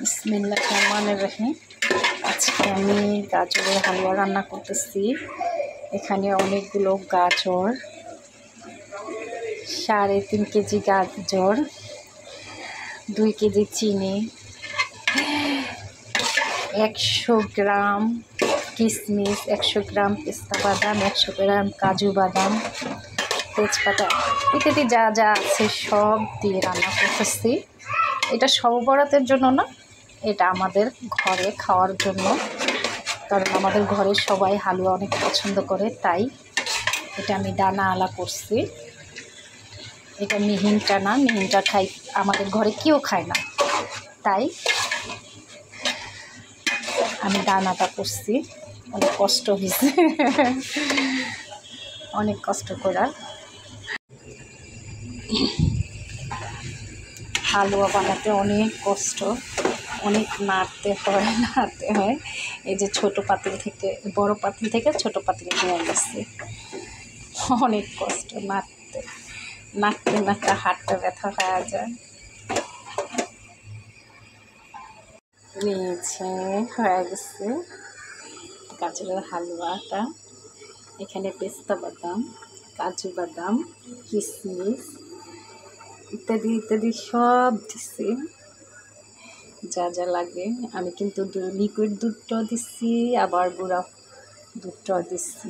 বিসমিল্লাহির রহমানির রহিম। আজকে আমি গাজরের হালুয়া রান্না করতেছি। এখানে অনেকগুলো গাজর, 3.5 কেজি গাজর, 2 কেজি চিনি, 100 গ্রাম কিশমিশ, 100 গ্রাম পেস্তা বাদাম, 100 গ্রাম কাজু বাদাম, তেজপাতা ইত্যাদি যা যা আছে সব দিয়ে রান্না করতেছি। এটা সববরাতের জন্য না, এটা আমাদের ঘরে খাওয়ার জন্য, কারণ আমাদের ঘরের সবাই হালুয়া অনেক পছন্দ করে, তাই এটা আমি দানা আলা করছি। এটা মিহিনটা না, মিহিনটা খাই আমাদের ঘরে কেউ খায় না, তাই আমি দানাটা করছি। অনেক কষ্ট হয়েছে, অনেক কষ্ট করার। হালুয়া বানাতে অনেক কষ্ট, অনেক নাড়তে হয়। এই যে ছোট পাতিল থেকে বড় পাতিল থেকে ছোট পাতিল নিয়ে গেছে, অনেক কষ্ট নাড়তে নাড়তে হাতটা ব্যথা হয়ে যায়। নিয়েছে হয়ে গেছে গাজরের হালুয়াটা। এখানে পেস্তা বাদাম, কাজু বাদাম, কিশমিশ ইত্যাদি ইত্যাদি সব দিছি যা যা লাগে। আমি কিন্তু লিকুইড দুধটাও দিচ্ছি, আবার গুঁড়া দুধটাও দিচ্ছি।